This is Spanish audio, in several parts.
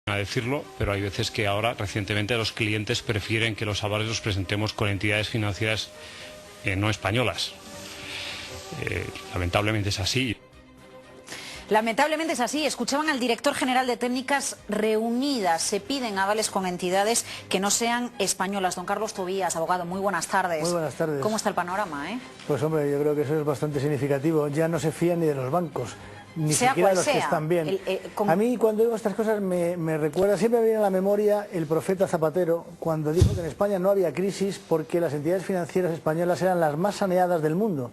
a decirlo, pero hay veces que ahora, recientemente, los clientes prefieren que los avales los presentemos con entidades financieras no españolas. Lamentablemente es así. Lamentablemente es así. Escuchaban al director general de Técnicas Reunidas. Se piden avales con entidades que no sean españolas. Don Carlos Tobías, abogado, muy buenas tardes. Muy buenas tardes. ¿Cómo está el panorama, Pues hombre, yo creo que eso es bastante significativo. Ya no se fían ni de los bancos, ni sea siquiera cual los que sea, están bien. A mí, cuando digo estas cosas, me recuerda, siempre me viene a la memoria el profeta Zapatero, cuando dijo que en España no había crisis porque las entidades financieras españolas eran las más saneadas del mundo.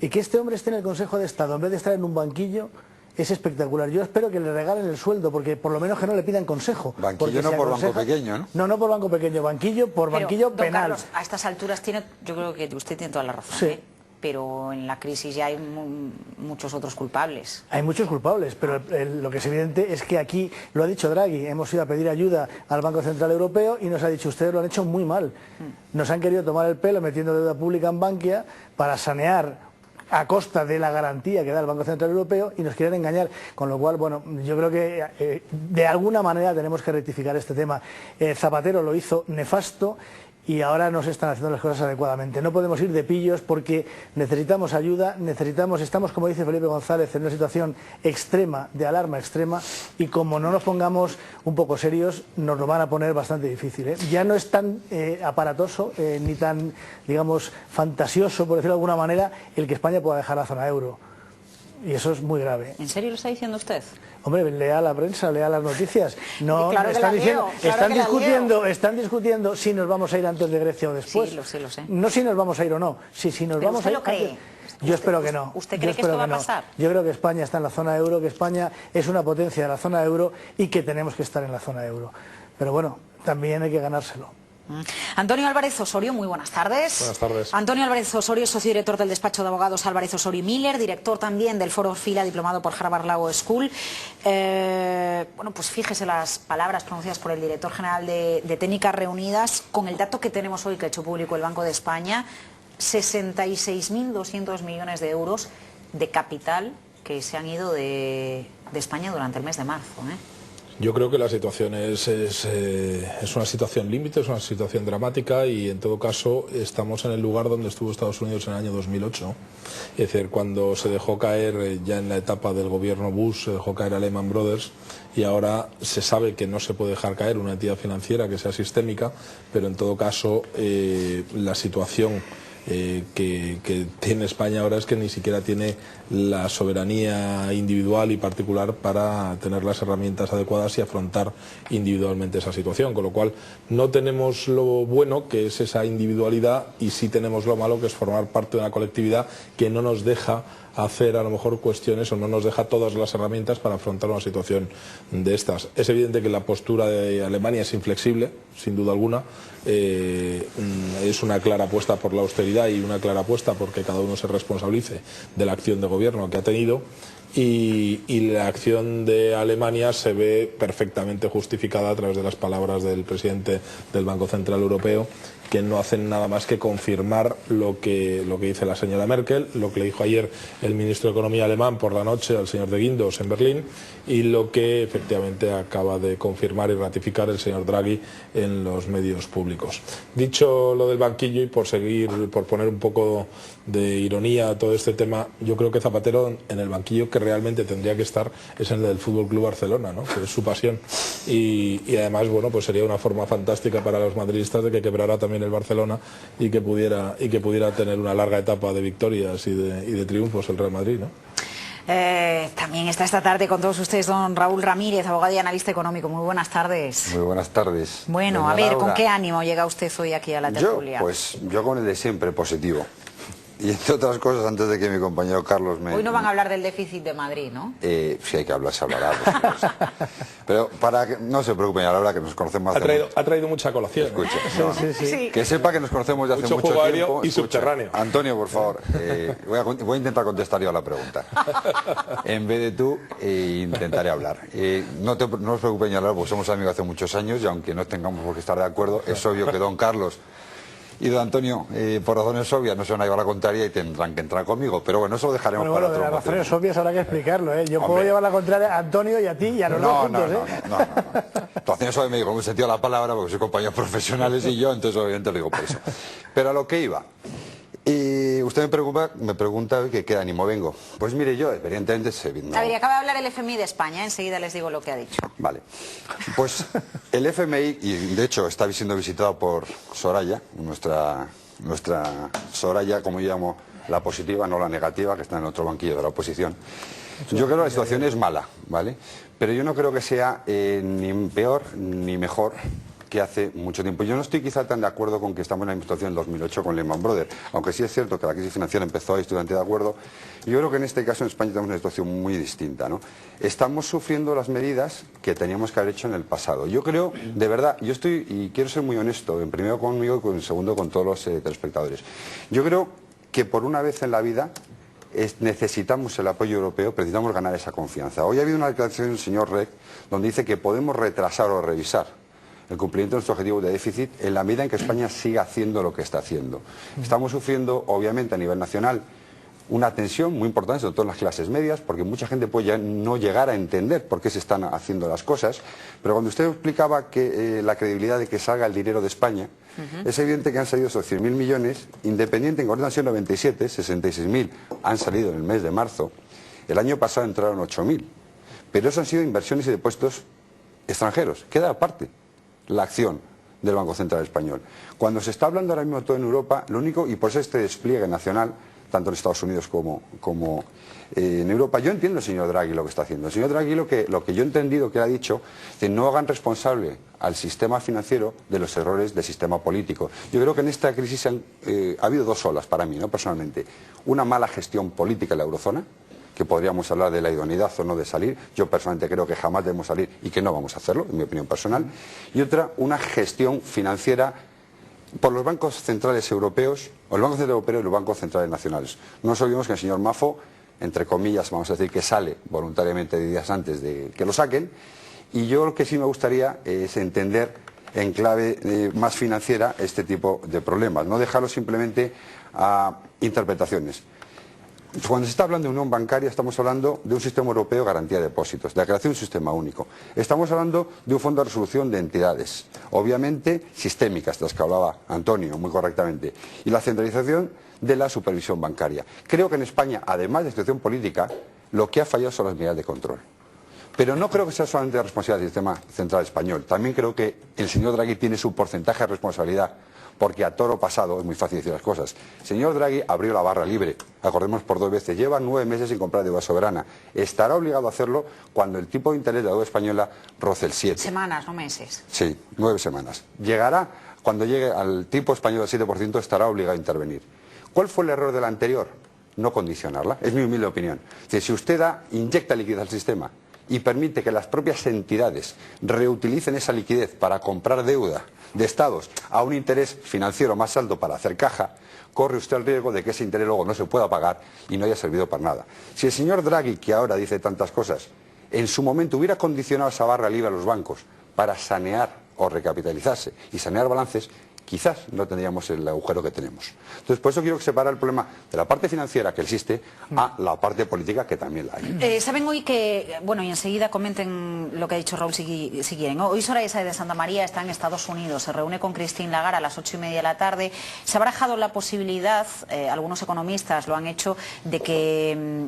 Y que este hombre esté en el Consejo de Estado en vez de estar en un banquillo es espectacular. Yo espero que le regalen el sueldo, porque por lo menos que no le pidan consejo. Banquillo no por banco pequeño, ¿no? No, no por banco pequeño, banquillo por banquillo don penal. Carlos, a estas alturas yo creo que usted tiene toda la razón. Sí. Pero en la crisis ya hay muchos otros culpables. Hay muchos culpables, pero lo que es evidente es que aquí, lo ha dicho Draghi, hemos ido a pedir ayuda al Banco Central Europeo y nos ha dicho, ustedes lo han hecho muy mal. Nos han querido tomar el pelo metiendo deuda pública en Bankia para sanear a costa de la garantía que da el Banco Central Europeo y nos quieren engañar, con lo cual, bueno, yo creo que de alguna manera tenemos que rectificar este tema. Zapatero lo hizo nefasto y ahora no se están haciendo las cosas adecuadamente. No podemos ir de pillos porque necesitamos ayuda, estamos, como dice Felipe González, en una situación extrema, de alarma extrema, y como no nos pongamos un poco serios, nos lo van a poner bastante difícil, ¿eh? Ya no es tan aparatoso, ni tan, digamos, fantasioso, por decirlo de alguna manera, el que España pueda dejar la zona euro. Y eso es muy grave. ¿En serio lo está diciendo usted? Hombre, lea la prensa, lea las noticias. No, claro están diciendo, claro están discutiendo si nos vamos a ir antes de Grecia o después. Sí, lo sé. No si nos vamos a ir o no, si nos ¿Pero vamos a ir. usted lo cree? Yo espero que no. ¿Usted cree que esto va a pasar? Yo creo que España está en la zona euro, que España es una potencia de la zona euro y que tenemos que estar en la zona euro. Pero bueno, también hay que ganárselo. Antonio Álvarez Osorio, muy buenas tardes. Buenas tardes. Antonio Álvarez Osorio, socio director del despacho de abogados Álvarez Osorio y Miller, director también del Foro Fila, diplomado por Harvard Law School. Bueno, pues fíjese las palabras pronunciadas por el director general de Técnicas Reunidas, con el dato que tenemos hoy que ha hecho público el Banco de España, 66.200 millones de euros de capital que se han ido de España durante el mes de marzo, Yo creo que la situación es una situación límite, es una situación dramática y en todo caso estamos en el lugar donde estuvo Estados Unidos en el año 2008. Es decir, cuando se dejó caer, ya en la etapa del gobierno Bush, se dejó caer a Lehman Brothers y ahora se sabe que no se puede dejar caer una entidad financiera que sea sistémica, pero en todo caso la situación que tiene España ahora es que ni siquiera tiene la soberanía individual y particular para tener las herramientas adecuadas y afrontar individualmente esa situación, con lo cual no tenemos lo bueno, que es esa individualidad, y sí tenemos lo malo, que es formar parte de una colectividad que no nos deja hacer a lo mejor cuestiones o no nos deja todas las herramientas para afrontar una situación de estas. Es evidente que la postura de Alemania es inflexible, sin duda alguna. Es una clara apuesta por la austeridad y una clara apuesta porque cada uno se responsabilice de la acción de gobierno que ha tenido. Y la acción de Alemania se ve perfectamente justificada a través de las palabras del presidente del Banco Central Europeo, que no hacen nada más que confirmar lo que dice la señora Merkel, lo que le dijo ayer el ministro de Economía alemán por la noche al señor de Guindos en Berlín, y lo que efectivamente acaba de confirmar y ratificar el señor Draghi en los medios públicos. Dicho lo del banquillo, y por poner un poco de ironía a todo este tema, yo creo que Zapatero en el banquillo que realmente tendría que estar es en el del Fútbol Club Barcelona, ¿no? Que es su pasión, y además, bueno, pues sería una forma fantástica para los madridistas de que quebrara también el Barcelona y que pudiera tener una larga etapa de victorias y de triunfos el Real Madrid, ¿no? También está esta tarde con todos ustedes don Raúl Ramírez, abogado y analista económico. Muy buenas tardes. Muy buenas tardes. Bueno, doña a ver, Laura, ¿con qué ánimo llega usted hoy aquí a la tertulia? Yo con el de siempre, positivo. Y entre otras cosas, antes de que mi compañero Carlos me... Hoy no van a hablar del déficit de Madrid, ¿no? Si hay que hablar, se hablará. Pero para que no se preocupen, a la hora que nos conocemos ha traído mucha colación. Escuche, Sí. que sepa que nos conocemos de hace mucho juego aéreo tiempo. Y subterráneo. Antonio, por favor, voy a intentar contestar yo a la pregunta. En vez de tú, intentaré hablar. No os preocupéis, porque somos amigos hace muchos años y aunque no tengamos por qué estar de acuerdo, es obvio que don Carlos y don Antonio, por razones obvias, no se van a llevar la contraria y tendrán que entrar conmigo, pero bueno, eso lo dejaremos para otro las momento. razones obvias habrá que explicarlo, ¿eh? Yo puedo llevar la contraria a Antonio y a ti y a los dos juntos, no. Razones obvias me digo, en un sentido de la palabra, porque soy compañeros profesionales y yo, entonces obviamente lo digo por eso. Pero a lo que iba. Y usted me pregunta qué ánimo vengo. Pues mire, yo evidentemente A ver, acaba de hablar el FMI de España, enseguida les digo lo que ha dicho. Vale. Pues el FMI, y de hecho está siendo visitado por Soraya, nuestra Soraya, como yo llamo, la positiva, no la negativa, que está en el otro banquillo de la oposición. Yo creo que la situación es mala, ¿vale? Pero yo no creo que sea ni peor ni mejor que hace mucho tiempo. Yo no estoy quizá tan de acuerdo con que estamos en la situación del 2008 con Lehman Brothers, aunque sí es cierto que la crisis financiera empezó ahí, estoy de acuerdo. Yo creo que en este caso en España tenemos una situación muy distinta, ¿no? Estamos sufriendo las medidas que teníamos que haber hecho en el pasado. Yo creo, de verdad, yo estoy, y quiero ser muy honesto, en primero conmigo y en segundo con todos los telespectadores. Yo creo que por una vez en la vida necesitamos el apoyo europeo, necesitamos ganar esa confianza. Hoy ha habido una declaración del señor Reg donde dice que podemos retrasar o revisar el cumplimiento de nuestro objetivo de déficit en la medida en que España siga haciendo lo que está haciendo. Estamos sufriendo, obviamente, a nivel nacional, una tensión muy importante, sobre todo en las clases medias, porque mucha gente puede no llegar a entender por qué se están haciendo las cosas, pero cuando usted explicaba que la credibilidad de que salga el dinero de España, es evidente que han salido esos 100.000 millones, independiente, en concreto han sido 97, 66.000 han salido en el mes de marzo, el año pasado entraron 8.000, pero eso han sido inversiones y depósitos extranjeros, queda aparte la acción del Banco Central Español. Cuando se está hablando ahora mismo todo en Europa, lo único, y por eso este despliegue nacional, tanto en Estados Unidos como en Europa, yo entiendo el señor Draghi lo que está haciendo. El señor Draghi lo que yo he entendido que ha dicho, que no hagan responsable al sistema financiero de los errores del sistema político. Yo creo que en esta crisis ha habido dos olas para mí, ¿no? Personalmente. Una mala gestión política en la eurozona, que podríamos hablar de la idoneidad o no de salir. Yo personalmente creo que jamás debemos salir y que no vamos a hacerlo, en mi opinión personal. Y otra, una gestión financiera por los bancos centrales europeos, o el Banco Central Europeo y los bancos centrales nacionales. No nos olvidemos que el señor Mafo, entre comillas, vamos a decir que sale voluntariamente días antes de que lo saquen, y yo lo que sí me gustaría es entender en clave más financiera este tipo de problemas, no dejarlo simplemente a interpretaciones. Cuando se está hablando de unión bancaria estamos hablando de un sistema europeo de garantía de depósitos, de la creación de un sistema único. Estamos hablando de un fondo de resolución de entidades, obviamente sistémicas, de las que hablaba Antonio muy correctamente, y la centralización de la supervisión bancaria. Creo que en España, además de situación política, lo que ha fallado son las medidas de control. Pero no creo que sea solamente la responsabilidad del sistema central español. También creo que el señor Draghi tiene su porcentaje de responsabilidad, porque a toro pasado es muy fácil decir las cosas. El señor Draghi abrió la barra libre, acordemos por 2 veces, lleva 9 meses sin comprar deuda soberana. Estará obligado a hacerlo cuando el tipo de interés de la deuda española roce el 7. Semanas, no meses. Sí, 9 semanas. Llegará, cuando llegue al tipo español del 7%, estará obligado a intervenir. ¿Cuál fue el error del anterior? No condicionarla, es mi humilde opinión. Es decir, si usted inyecta liquidez al sistema y permite que las propias entidades reutilicen esa liquidez para comprar deuda de estados a un interés financiero más alto para hacer caja, corre usted el riesgo de que ese interés luego no se pueda pagar y no haya servido para nada. Si el señor Draghi, que ahora dice tantas cosas, en su momento hubiera condicionado esa barra libre a los bancos para sanear o recapitalizarse y sanear balances, quizás no tendríamos el agujero que tenemos. Entonces, por eso quiero separar el problema de la parte financiera que existe a la parte política que también la hay. Saben hoy que, bueno, y enseguida comenten lo que ha dicho Raúl si quieren, ¿no? Hoy Soraya Sáez de Santa María está en Estados Unidos, se reúne con Christine Lagarde a las 8:30 de la tarde. Se ha barajado la posibilidad, algunos economistas lo han hecho, de que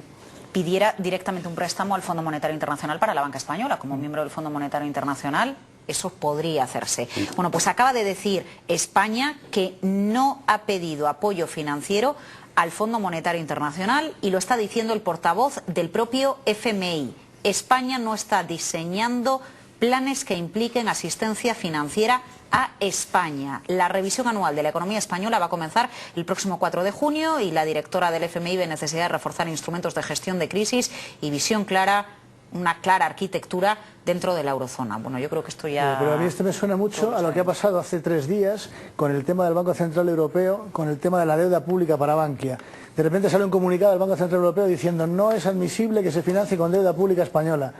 pidiera directamente un préstamo al Fondo Monetario Internacional para la banca española, como miembro del Fondo Monetario Internacional. Eso podría hacerse. Bueno, pues acaba de decir España que no ha pedido apoyo financiero al Fondo Monetario Internacional y lo está diciendo el portavoz del propio FMI. España no está diseñando planes que impliquen asistencia financiera a España. La revisión anual de la economía española va a comenzar el próximo 4 de junio y la directora del FMI ve necesidad de reforzar instrumentos de gestión de crisis y visión clara, una clara arquitectura dentro de la eurozona. Bueno, yo creo que esto ya... Pero a mí esto me suena mucho a lo que ha pasado hace 3 días con el tema del Banco Central Europeo, con el tema de la deuda pública para Bankia. De repente sale un comunicado del Banco Central Europeo diciendo no es admisible que se financie con deuda pública española.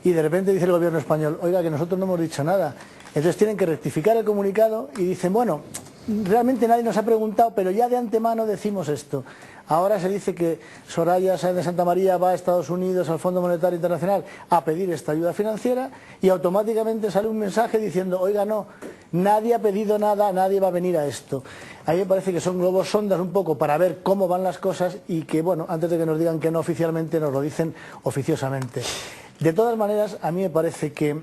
Y de repente dice el gobierno español, oiga, que nosotros no hemos dicho nada. Entonces tienen que rectificar el comunicado y dicen, bueno, realmente nadie nos ha preguntado, pero ya de antemano decimos esto. Ahora se dice que Soraya Sáenz de Santamaría va a Estados Unidos, al Fondo Monetario Internacional, a pedir esta ayuda financiera y automáticamente sale un mensaje diciendo, oiga, no, nadie ha pedido nada, nadie va a venir a esto. A mí me parece que son globos sondas un poco para ver cómo van las cosas y que, bueno, antes de que nos digan que no oficialmente, nos lo dicen oficiosamente. De todas maneras, a mí me parece que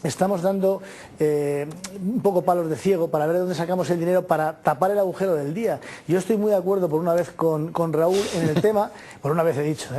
estamos dando un poco palos de ciego para ver de dónde sacamos el dinero para tapar el agujero del día. Yo estoy muy de acuerdo por una vez con Raúl en el tema, por una vez he dicho,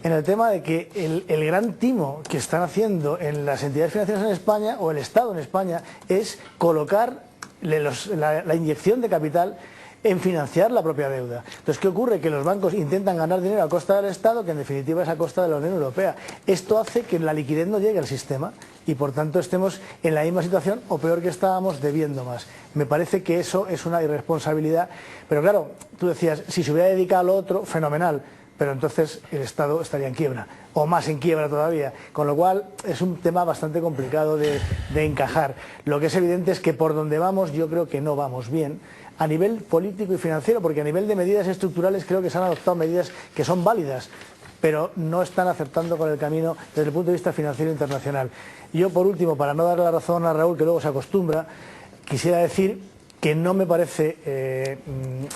en el tema de que el gran timo que están haciendo en las entidades financieras en España, o el Estado en España, es colocar la inyección de capital en financiar la propia deuda. Entonces, ¿qué ocurre? Que los bancos intentan ganar dinero a costa del Estado, que en definitiva es a costa de la Unión Europea. Esto hace que la liquidez no llegue al sistema y por tanto estemos en la misma situación o peor que estábamos, debiendo más. Me parece que eso es una irresponsabilidad, pero claro, tú decías, si se hubiera dedicado a lo otro, fenomenal, pero entonces el Estado estaría en quiebra, o más en quiebra todavía, con lo cual es un tema bastante complicado de encajar. Lo que es evidente es que por donde vamos yo creo que no vamos bien, a nivel político y financiero, porque a nivel de medidas estructurales creo que se han adoptado medidas que son válidas, pero no están acertando con el camino desde el punto de vista financiero internacional. Yo, por último, para no darle la razón a Raúl, que luego se acostumbra, quisiera decir que no me parece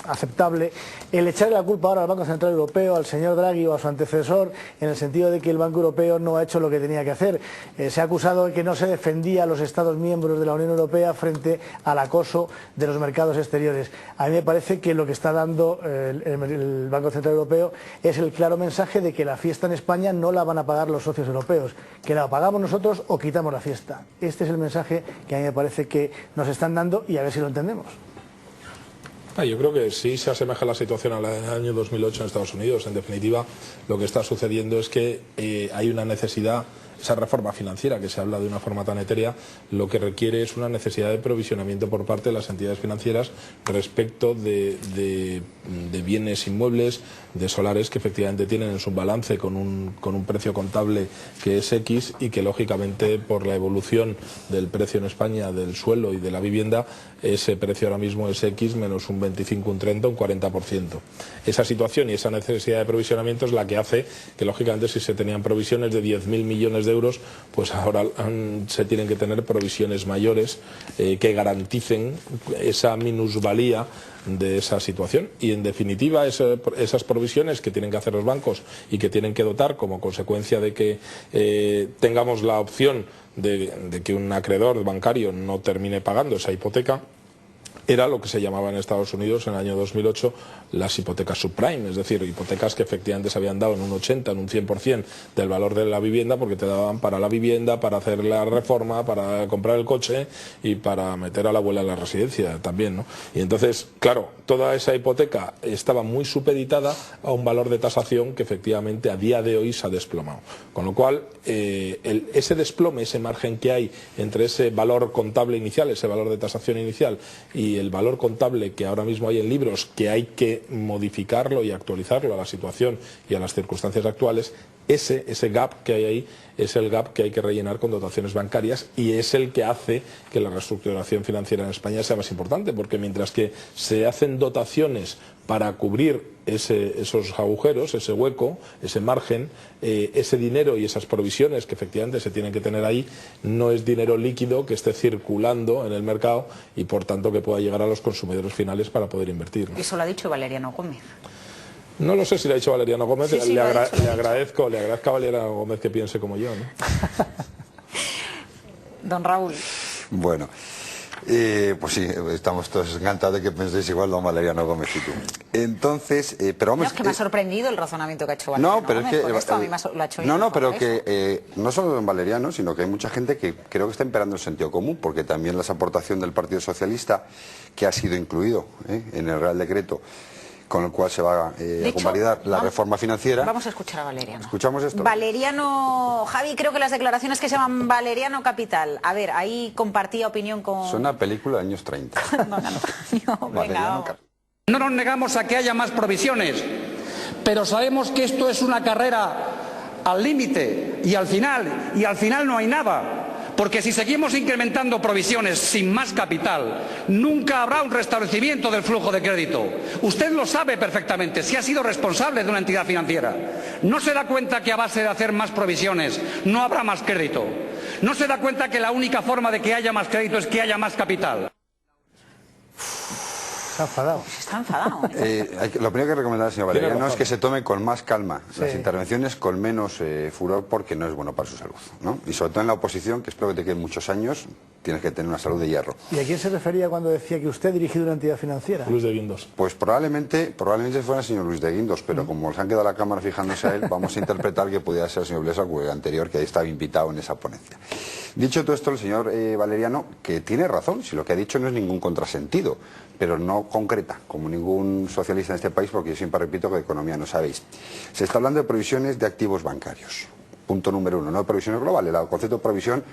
aceptable el echarle la culpa ahora al Banco Central Europeo, al señor Draghi o a su antecesor, en el sentido de que el Banco Europeo no ha hecho lo que tenía que hacer. Se ha acusado de que no se defendía a los Estados miembros de la Unión Europea frente al acoso de los mercados exteriores. A mí me parece que lo que está dando el Banco Central Europeo es el claro mensaje de que la fiesta en España no la van a pagar los socios europeos, que la pagamos nosotros o quitamos la fiesta. Este es el mensaje que a mí me parece que nos están dando y a ver si lo entendemos. Yo creo que sí se asemeja la situación al año 2008 en Estados Unidos. En definitiva, lo que está sucediendo es que hay una necesidad, esa reforma financiera que se habla de una forma tan etérea, lo que requiere es una necesidad de provisionamiento por parte de las entidades financieras respecto de bienes inmuebles, de solares que efectivamente tienen en su balance con un precio contable que es X y que lógicamente por la evolución del precio en España del suelo y de la vivienda, ese precio ahora mismo es X menos un 25, un 30, un 40%. Esa situación y esa necesidad de provisionamiento es la que hace que lógicamente si se tenían provisiones de 10.000 millones de euros, pues ahora se tienen que tener provisiones mayores que garanticen esa minusvalía de esa situación y en definitiva esas provisiones que tienen que hacer los bancos y que tienen que dotar como consecuencia de que tengamos la opción de que un acreedor bancario no termine pagando esa hipoteca, era lo que se llamaba en Estados Unidos en el año 2008 las hipotecas subprime, es decir, hipotecas que efectivamente se habían dado en un 80, en un 100% del valor de la vivienda porque te daban para la vivienda, para hacer la reforma, para comprar el coche y para meter a la abuela en la residencia también, ¿no? Y entonces, claro, toda esa hipoteca estaba muy supeditada a un valor de tasación que efectivamente a día de hoy se ha desplomado. Con lo cual, ese desplome, ese margen que hay entre ese valor contable inicial, ese valor de tasación inicial y el valor contable que ahora mismo hay en libros, que hay que modificarlo y actualizarlo a la situación y a las circunstancias actuales, ese gap que hay ahí es el gap que hay que rellenar con dotaciones bancarias y es el que hace que la reestructuración financiera en España sea más importante, porque mientras que se hacen dotaciones para cubrir esos agujeros, ese hueco, ese margen, ese dinero y esas provisiones que efectivamente se tienen que tener ahí, no es dinero líquido que esté circulando en el mercado y por tanto que pueda llegar a los consumidores finales para poder invertir, ¿no? Eso lo ha dicho Valeriano Gómez. No lo sé si lo ha dicho Valeriano Gómez, sí, le agradezco a Valeriano Gómez que piense como yo, ¿no? Don Raúl. Bueno, pues sí, estamos todos encantados de que penséis igual don Valeriano Gómez y tú. Entonces, pero vamos... No, es que me ha sorprendido el razonamiento que ha hecho Valeriano Gómez. No, pero es que... Esto a mí lo ha hecho pero que no solo don Valeriano, sino que hay mucha gente que creo que está imperando el sentido común, porque también la aportación del Partido Socialista, que ha sido incluido en el Real Decreto, con el cual se va a convalidar la reforma financiera. Vamos a escuchar a Valeriano. ¿Escuchamos esto? Valeriano, Javi, creo que las declaraciones que se llaman Valeriano Capital. A ver, ahí compartía opinión con... Es una película de años 30. No nos negamos a que haya más provisiones, pero sabemos que esto es una carrera al límite y al final no hay nada. Porque si seguimos incrementando provisiones sin más capital, nunca habrá un restablecimiento del flujo de crédito. Usted lo sabe perfectamente, si ha sido responsable de una entidad financiera. ¿No se da cuenta que a base de hacer más provisiones no habrá más crédito? ¿No se da cuenta que la única forma de que haya más crédito es que haya más capital? Está enfadado. Está enfadado. Lo primero que recomendar, señor Valeriano, es que se tome con más calma las intervenciones, con menos furor, porque no es bueno para su salud, ¿no? Y sobre todo en la oposición, que espero que te queden muchos años, tienes que tener una salud de hierro. ¿Y a quién se refería cuando decía que usted ha dirigido una entidad financiera? Luis de Guindos. Pues probablemente fuera el señor Luis de Guindos, pero como se han quedado la cámara fijándose a él, vamos a interpretar que pudiera ser el señor Blesa, el anterior, que ahí estaba invitado en esa ponencia. Dicho todo esto, el señor Valeriano, que tiene razón, si lo que ha dicho no es ningún contrasentido, pero no concreta, como ningún socialista en este país, porque yo siempre repito que de economía no sabéis. Se está hablando de provisiones de activos bancarios. Punto número uno, no de provisiones globales. El concepto de provisión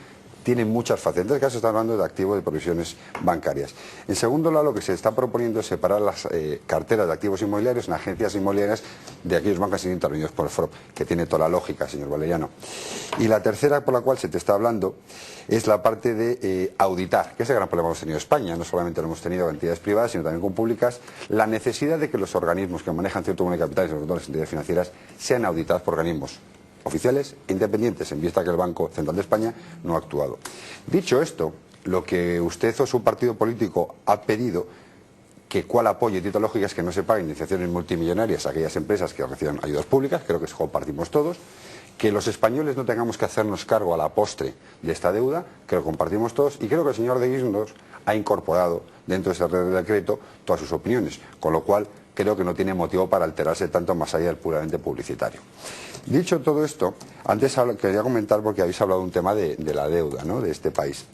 tiene muchas facetas. En este caso se está hablando de activos de provisiones bancarias. En segundo lugar, lo que se está proponiendo es separar las carteras de activos inmobiliarios en agencias inmobiliarias de aquellos bancos intervenidos por el FROP, que tiene toda la lógica, señor Valeriano. Y la tercera por la cual se te está hablando es la parte de auditar, que es el gran problema que hemos tenido en España. No solamente lo hemos tenido con entidades privadas, sino también con públicas, la necesidad de que los organismos que manejan cierto volumen de capitales, sobre todo las entidades financieras, sean auditados por organismos oficiales e independientes, en vista que el Banco Central de España no ha actuado. Dicho esto, lo que usted o su partido político ha pedido, que cuál apoyo y título lógica es que no se paguen indemnizaciones multimillonarias a aquellas empresas que reciban ayudas públicas, creo que eso compartimos todos, que los españoles no tengamos que hacernos cargo a la postre de esta deuda, que lo compartimos todos, y creo que el señor de Guindos ha incorporado dentro de ese decreto todas sus opiniones, con lo cual creo que no tiene motivo para alterarse tanto más allá del puramente publicitario. Dicho todo esto, antes quería comentar, porque habéis hablado de un tema de la deuda, ¿no?, de este país.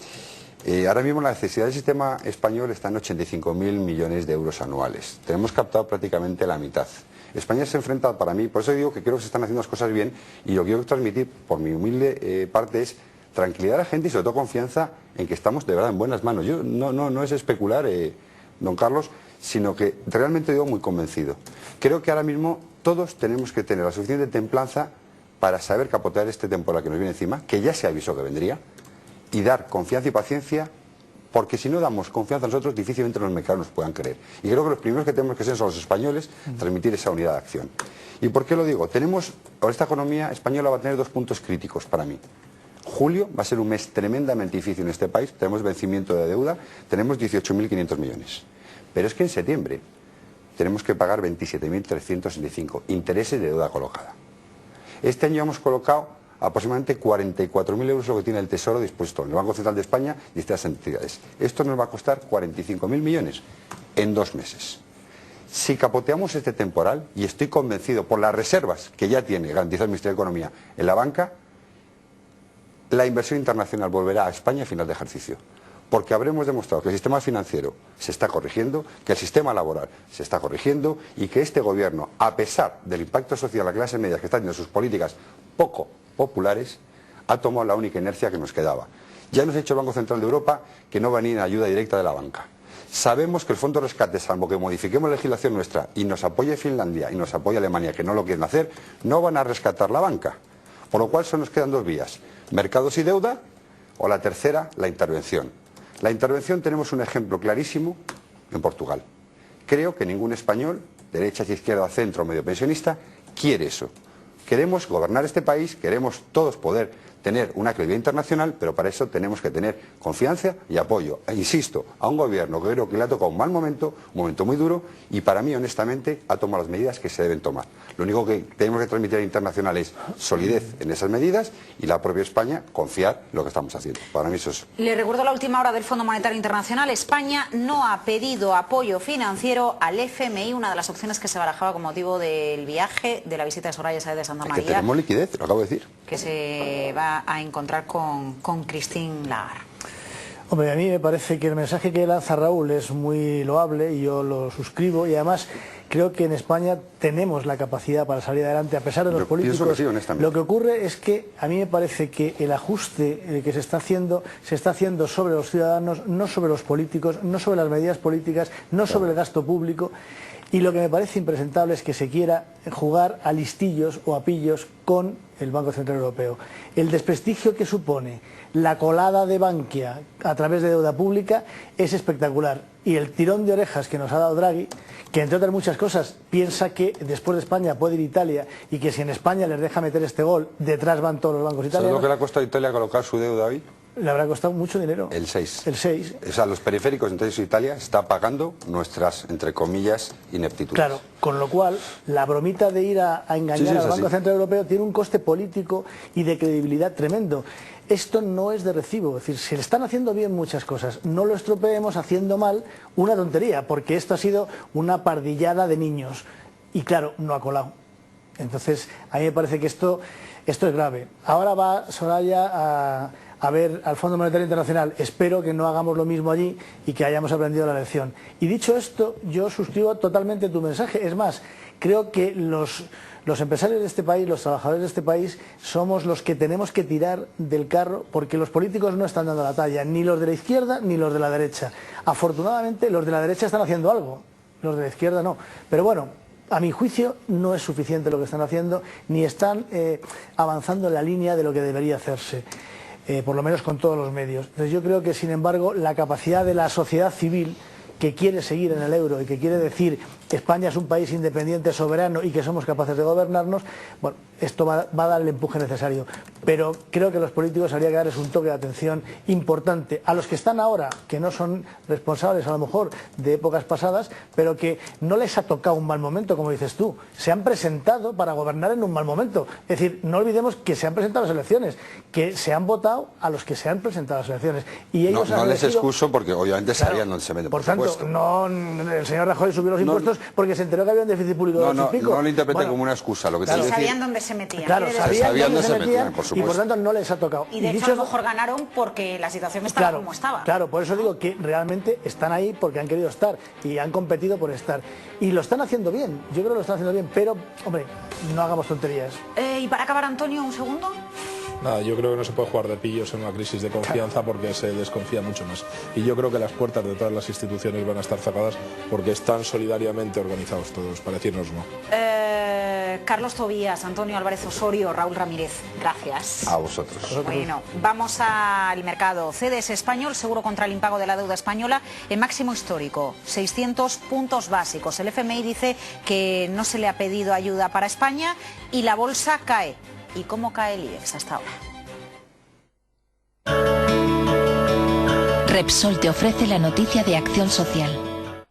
Ahora mismo la necesidad del sistema español está en 85.000 millones de euros anuales. Tenemos captado prácticamente la mitad. España se enfrenta, para mí, por eso digo que creo que se están haciendo las cosas bien, y lo que quiero transmitir, por mi humilde parte, es tranquilidad a la gente y sobre todo confianza en que estamos de verdad en buenas manos. Yo no es especular, don Carlos, sino que realmente digo muy convencido. Creo que ahora mismo todos tenemos que tener la suficiente templanza para saber capotear este temporal que nos viene encima, que ya se avisó que vendría, y dar confianza y paciencia, porque si no damos confianza a nosotros, difícilmente los mercados nos puedan creer. Y creo que los primeros que tenemos que ser son los españoles, transmitir esa unidad de acción. ¿Y por qué lo digo? Esta economía española va a tener dos puntos críticos para mí. Julio va a ser un mes tremendamente difícil en este país, tenemos vencimiento de deuda, tenemos 18.500 millones. Pero es que en septiembre tenemos que pagar 27.365 intereses de deuda colocada. Este año hemos colocado aproximadamente 44.000 euros, lo que tiene el Tesoro dispuesto en el Banco Central de España y estas entidades. Esto nos va a costar 45.000 millones en 2 meses. Si capoteamos este temporal, y estoy convencido por las reservas que ya tiene garantizado el Ministerio de Economía en la banca, la inversión internacional volverá a España a final de ejercicio. Porque habremos demostrado que el sistema financiero se está corrigiendo, que el sistema laboral se está corrigiendo y que este gobierno, a pesar del impacto social de las clases medias que están teniendo sus políticas poco populares, ha tomado la única inercia que nos quedaba. Ya nos ha dicho el Banco Central de Europa que no va a venir en ayuda directa de la banca. Sabemos que el Fondo de Rescate, salvo que modifiquemos la legislación nuestra y nos apoye Finlandia y nos apoye Alemania, que no lo quieren hacer, no van a rescatar la banca. Por lo cual solo nos quedan 2 vías, mercados y deuda, o la tercera, la intervención. La intervención tenemos un ejemplo clarísimo en Portugal. Creo que ningún español, derecha, izquierda, centro, medio pensionista, quiere eso. Queremos gobernar este país, queremos todos poder tener una credibilidad internacional, pero para eso tenemos que tener confianza y apoyo. E insisto, a un gobierno que creo que le ha tocado un mal momento, un momento muy duro, y para mí, honestamente, ha tomado las medidas que se deben tomar. Lo único que tenemos que transmitir al internacional es solidez en esas medidas y la propia España confiar en lo que estamos haciendo. Para mí eso es... Le recuerdo la última hora del Fondo Monetario Internacional. España no ha pedido apoyo financiero al FMI, una de las opciones que se barajaba con motivo del viaje, de la visita de Soraya Sáez de Santa María. Que tenemos liquidez, lo acabo de decir. Que se va a encontrar con Christine Lagarde. Hombre, a mí me parece que el mensaje que lanza Raúl es muy loable y yo lo suscribo, y además creo que en España tenemos la capacidad para salir adelante a pesar de los políticos. Pienso que sí, honestamente. Lo que ocurre es que a mí me parece que el ajuste que se está haciendo sobre los ciudadanos, no sobre los políticos, no sobre las medidas políticas, no sobre el gasto público. Y lo que me parece impresentable es que se quiera jugar a listillos o a pillos con el Banco Central Europeo. El desprestigio que supone la colada de Bankia a través de deuda pública es espectacular. Y el tirón de orejas que nos ha dado Draghi, que entre otras muchas cosas piensa que después de España puede ir Italia y que si en España les deja meter este gol, detrás van todos los bancos italianos. ¿Sabes lo que le ha costado a Italia colocar su deuda hoy? Le habrá costado mucho dinero. El 6. El 6. O sea, los periféricos, entonces Italia está pagando nuestras, entre comillas, ineptitudes. Claro, con lo cual, la bromita de ir a engañar al Banco Central Europeo tiene un coste político y de credibilidad tremendo. Esto no es de recibo, es decir, se le están haciendo bien muchas cosas, no lo estropeemos haciendo mal una tontería, porque esto ha sido una pardillada de niños y claro, no ha colado. Entonces, a mí me parece que esto es grave. Ahora va Soraya a ver al Fondo Monetario Internacional. Espero que no hagamos lo mismo allí y que hayamos aprendido la lección. Y dicho esto, yo suscribo totalmente tu mensaje. Es más, creo que los empresarios de este país, los trabajadores de este país, somos los que tenemos que tirar del carro porque los políticos no están dando la talla, ni los de la izquierda ni los de la derecha. Afortunadamente, los de la derecha están haciendo algo, los de la izquierda no. Pero bueno, a mi juicio no es suficiente lo que están haciendo, ni están avanzando en la línea de lo que debería hacerse. Por lo menos con todos los medios. Entonces yo creo que, sin embargo, la capacidad de la sociedad civil que quiere seguir en el euro y que quiere decir que España es un país independiente, soberano y que somos capaces de gobernarnos, bueno, esto va a dar el empuje necesario. Pero creo que los políticos habría que darles un toque de atención importante a los que están ahora, que no son responsables a lo mejor de épocas pasadas, pero que no les ha tocado un mal momento, como dices tú. Se han presentado para gobernar en un mal momento. Es decir, no olvidemos que se han presentado las elecciones, que se han votado a los que se han presentado las elecciones. Y ellos no les excuso porque obviamente sabían dónde se meten. Por tanto, no, el señor Rajoy subió los impuestos porque se enteró que había un déficit público de 8 y pico. No lo interprete como una excusa. Lo que claro, sabían dónde se metían. Claro, sabían dónde se metían por y por tanto no les ha tocado. Y de hecho a lo mejor ganaron porque la situación estaba como estaba. Claro, por eso digo que realmente están ahí porque han querido estar y han competido por estar. Y lo están haciendo bien, yo creo que lo están haciendo bien, pero, hombre, no hagamos tonterías. Y para acabar, Antonio, un segundo. Nada, yo creo que no se puede jugar de pillos en una crisis de confianza porque se desconfía mucho más. Y yo creo que las puertas de todas las instituciones van a estar cerradas porque están solidariamente organizados todos, para decirnos no. Carlos Tobías, Antonio Álvarez Osorio, Raúl Ramírez, gracias. A vosotros. Bueno, vamos al mercado. CDS Español, seguro contra el impago de la deuda española, en máximo histórico, 600 puntos básicos. El FMI dice que no se le ha pedido ayuda para España y la bolsa cae. ¿Y cómo cae el IBEX hasta ahora? Repsol te ofrece la noticia de Acción Social.